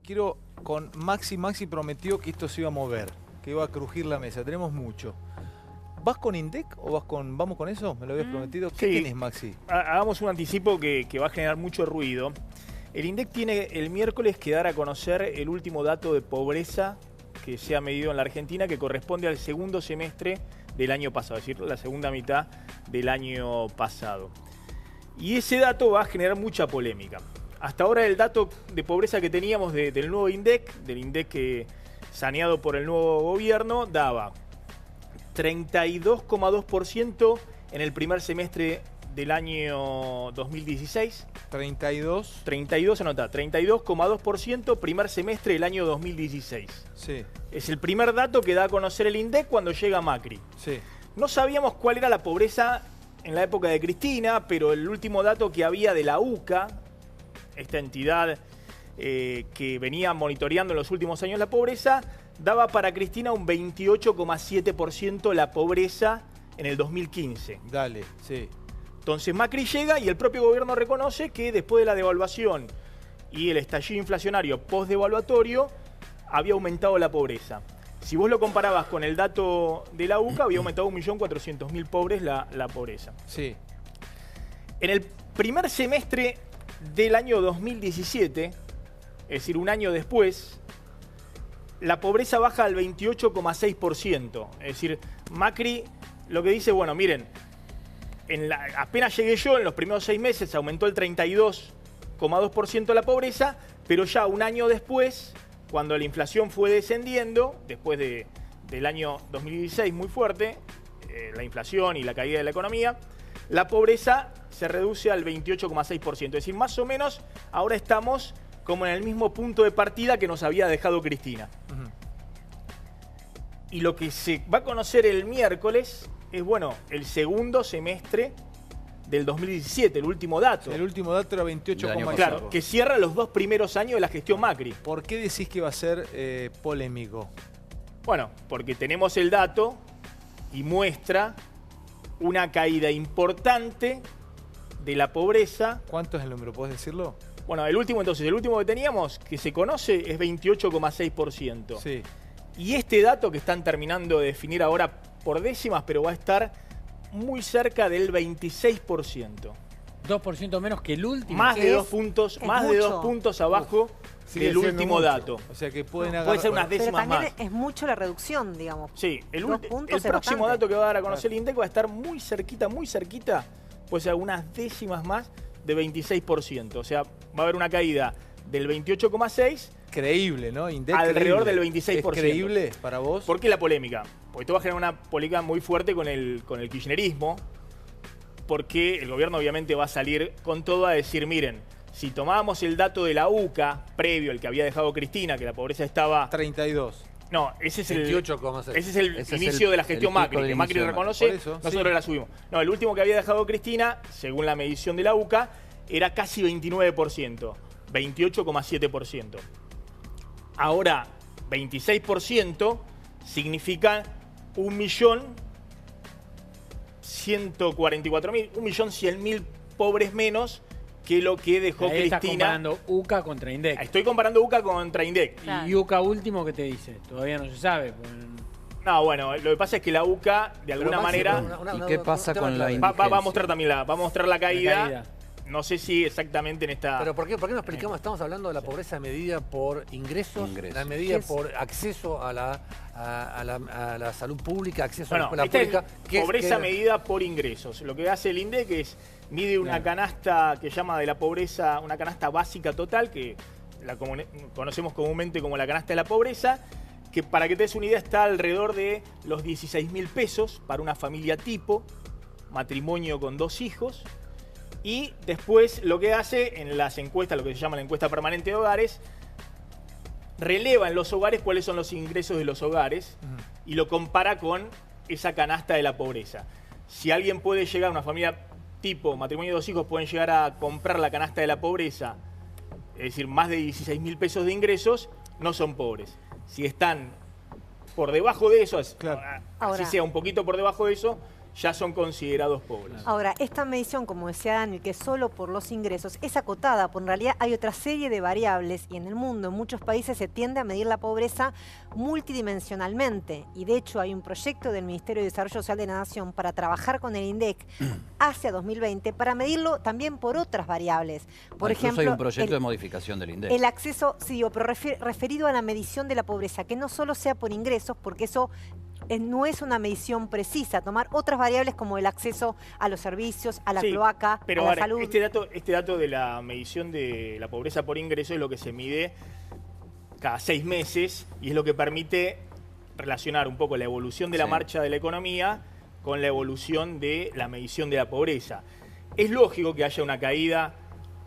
Quiero con Maxi. Maxi prometió que esto se iba a mover, que iba a crujir la mesa. Tenemos mucho. ¿Vas con INDEC o vamos con eso? ¿Me lo habías prometido? ¿Qué tenés, Maxi? Hagamos un anticipo que va a generar mucho ruido. El INDEC tiene el miércoles que dar a conocer el último dato de pobreza que se ha medido en la Argentina, que corresponde al segundo semestre del año pasado, es decir, la segunda mitad del año pasado. Y ese dato va a generar mucha polémica. Hasta ahora el dato de pobreza que teníamos del nuevo INDEC, del INDEC saneado por el nuevo gobierno, daba 32,2% en el primer semestre del año 2016. 32. 32, anota, 32,2% primer semestre del año 2016. Sí. Es el primer dato que da a conocer el INDEC cuando llega Macri. Sí. No sabíamos cuál era la pobreza en la época de Cristina, pero el último dato que había de la UCA, esta entidad que venía monitoreando en los últimos años la pobreza, daba para Cristina un 28,7% la pobreza en el 2015. Dale, sí. Entonces Macri llega y el propio gobierno reconoce que después de la devaluación y el estallido inflacionario post-devaluatorio había aumentado la pobreza. Si vos lo comparabas con el dato de la UCA, había aumentado 1.400.000 pobres la pobreza. Sí. En el primer semestre del año 2017, es decir, un año después, la pobreza baja al 28,6%. Es decir, Macri lo que dice, bueno, miren, apenas llegué yo, en los primeros 6 meses aumentó el 32,2% la pobreza, pero ya un año después, cuando la inflación fue descendiendo, después del año 2016 muy fuerte, la inflación y la caída de la economía, la pobreza se reduce al 28,6%. Es decir, más o menos ahora estamos como en el mismo punto de partida que nos había dejado Cristina. Y lo que se va a conocer el miércoles es, bueno, el segundo semestre del 2017, el último dato. El último dato era 28,5. Claro, que cierra los 2 primeros años de la gestión Macri. ¿Por qué decís que va a ser polémico? Bueno, porque tenemos el dato y muestra una caída importante de la pobreza. ¿Cuánto es el número? ¿Podés decirlo? Bueno, el último que teníamos, que se conoce, es 28,6%. Sí. Y este dato que están terminando de definir ahora por décimas, pero va a estar muy cerca del 26%. 2% menos que el último. Más de 2 puntos, abajo del último dato. O sea que puede ser unas décimas pero también más. es mucho la reducción, digamos. Sí, el 2 puntos próximo bastante. dato que va a dar a conocer el INDEC va a estar muy cerquita, puede ser unas décimas más de 26%. O sea, va a haber una caída del 28,6%. Creíble, ¿no? INDEC alrededor creíble. del 26%. ¿Es creíble para vos? ¿Por qué la polémica? Porque esto va a generar una polémica muy fuerte con el kirchnerismo, porque el gobierno obviamente va a salir con todo a decir, miren, si tomábamos el dato de la UCA, previo al que había dejado Cristina, que la pobreza estaba... 32. No, ese es el 28,6. Ese es el inicio de la gestión Macri, que Macri reconoce, Por eso, nosotros la subimos. No, el último que había dejado Cristina, según la medición de la UCA, era casi 29%, 28,7%. Ahora, 26% significa 1.144.000, 1.100.000 pobres menos que lo que dejó Ahí Cristina. estás comparando UCA contra INDEC. Estoy comparando UCA contra INDEC. Claro. ¿Y UCA último qué te dice? Todavía no se sabe. No, bueno, lo que pasa es que la UCA, de alguna manera, ¿Y qué pasa con la va a mostrar también va a mostrar la caída. No sé si exactamente en esta... Pero ¿por qué no explicamos? Estamos hablando de la pobreza medida por ingresos, la medida por acceso a la salud pública, acceso a la escuela pública. Es pobreza medida por ingresos. Lo que hace el INDEC es mide una canasta que llama de la pobreza, una canasta básica total, que la conocemos comúnmente como la canasta de la pobreza, que para que te des una idea está alrededor de los 16.000 pesos para una familia tipo, matrimonio con 2 hijos. Y después lo que hace en las encuestas, lo que se llama la encuesta permanente de hogares, releva en los hogares cuáles son los ingresos de los hogares y lo compara con esa canasta de la pobreza. Si alguien puede llegar, una familia tipo, matrimonio de 2 hijos, pueden llegar a comprar la canasta de la pobreza, es decir, más de 16.000 pesos de ingresos, no son pobres. Si están por debajo de eso, Claro. así sea un poquito por debajo de eso, ya son considerados pobres. Ahora, esta medición, como decía Dani, que es solo por los ingresos, es acotada, porque en realidad hay otra serie de variables y en el mundo, en muchos países, se tiende a medir la pobreza multidimensionalmente. Y de hecho hay un proyecto del Ministerio de Desarrollo Social de la Nación para trabajar con el INDEC hacia 2020 para medirlo también por otras variables. Por ejemplo, hay un proyecto de modificación del INDEC. El acceso, sí, pero referido a la medición de la pobreza, que no solo sea por ingresos, porque eso no es una medición precisa, tomar otras variables como el acceso a los servicios, a la cloaca, pero a la ahora, salud. Este dato de la medición de la pobreza por ingreso es lo que se mide cada 6 meses y es lo que permite relacionar un poco la evolución de la marcha de la economía con la evolución de la medición de la pobreza. Es lógico que haya una caída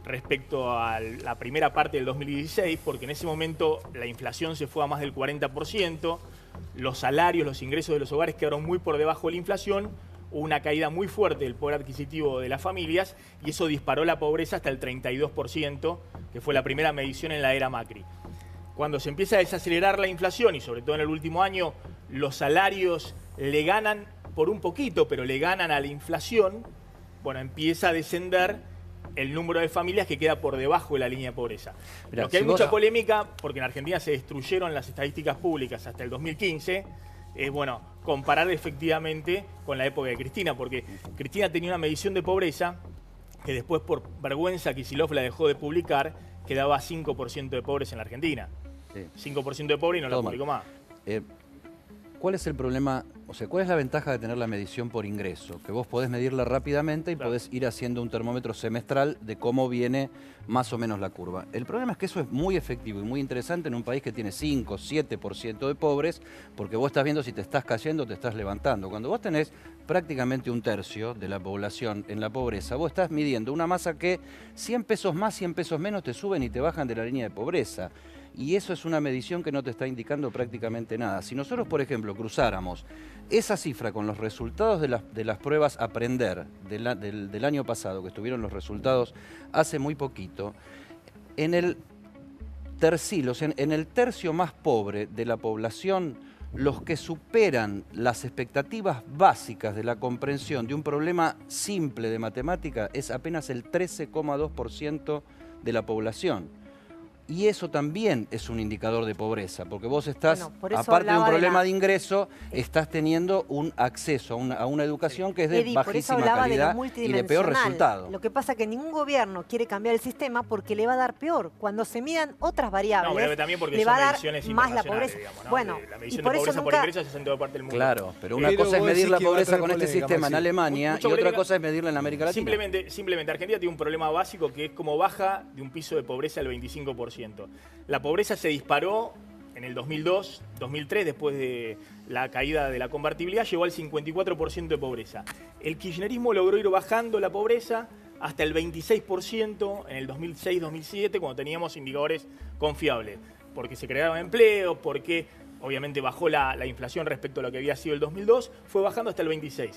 respecto a la primera parte del 2016, porque en ese momento la inflación se fue a más del 40%, los salarios, los ingresos de los hogares quedaron muy por debajo de la inflación, hubo una caída muy fuerte del poder adquisitivo de las familias y eso disparó la pobreza hasta el 32%, que fue la primera medición en la era Macri. Cuando se empieza a desacelerar la inflación y sobre todo en el último año, los salarios le ganan por un poquito, pero le ganan a la inflación, bueno, empieza a descender el número de familias que queda por debajo de la línea de pobreza. Lo que hay mucha polémica, porque en Argentina se destruyeron las estadísticas públicas hasta el 2015, es bueno, comparar efectivamente con la época de Cristina, porque Cristina tenía una medición de pobreza que después por vergüenza Kicillof la dejó de publicar, que daba 5% de pobres en la Argentina. 5% de pobres y no la publicó más. ¿Cuál es el problema? O sea, ¿cuál es la ventaja de tener la medición por ingreso? Que vos podés medirla rápidamente y podés ir haciendo un termómetro semestral de cómo viene más o menos la curva. El problema es que eso es muy efectivo y muy interesante en un país que tiene 5, 7% de pobres, porque vos estás viendo si te estás cayendo o te estás levantando. Cuando vos tenés prácticamente un tercio de la población en la pobreza, vos estás midiendo una masa que 100 pesos más, 100 pesos menos te suben y te bajan de la línea de pobreza. Y eso es una medición que no te está indicando prácticamente nada. Si nosotros, por ejemplo, cruzáramos esa cifra con los resultados de las pruebas Aprender del año pasado, que estuvieron los resultados hace muy poquito, en el tercilo, o sea, en el tercio más pobre de la población, los que superan las expectativas básicas de la comprensión de un problema simple de matemática es apenas el 13,2% de la población. Y eso también es un indicador de pobreza, porque vos estás, aparte de un problema de ingreso, estás teniendo un acceso a una educación que es de bajísima calidad y de peor resultado. Lo que pasa es que ningún gobierno quiere cambiar el sistema porque le va a dar peor. Cuando se midan otras variables, pero también porque le va a dar más la pobreza. Digamos, ¿no? Bueno, la medición de pobreza por ingreso se hace en toda parte del mundo. Claro, pero una cosa es medir la pobreza con este sistema en Alemania y otra cosa es medirla en América Latina. Simplemente Argentina tiene un problema básico que es como baja de un piso de pobreza al 25%. La pobreza se disparó en el 2002, 2003, después de la caída de la convertibilidad, llegó al 54% de pobreza. El kirchnerismo logró ir bajando la pobreza hasta el 26% en el 2006-2007, cuando teníamos indicadores confiables, porque se crearon empleos, porque obviamente bajó la inflación respecto a lo que había sido el 2002, fue bajando hasta el 26%.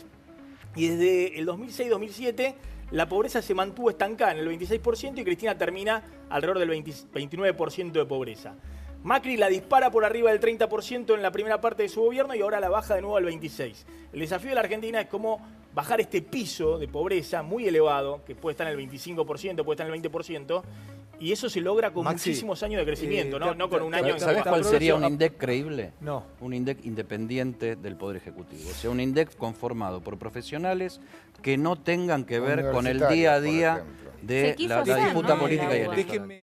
Y desde el 2006-2007 la pobreza se mantuvo estancada en el 26% y Cristina termina alrededor del 29% de pobreza. Macri la dispara por arriba del 30% en la primera parte de su gobierno y ahora la baja de nuevo al 26%. El desafío de la Argentina es cómo bajar este piso de pobreza muy elevado, que puede estar en el 25%, puede estar en el 20%, y eso se logra con muchísimos años de crecimiento, no con un año en ¿Sabés cuál sería un INDEC creíble? No. Un INDEC independiente del Poder Ejecutivo. O sea, un INDEC conformado por profesionales que no tengan que ver con el día a día de la disputa política y electoral.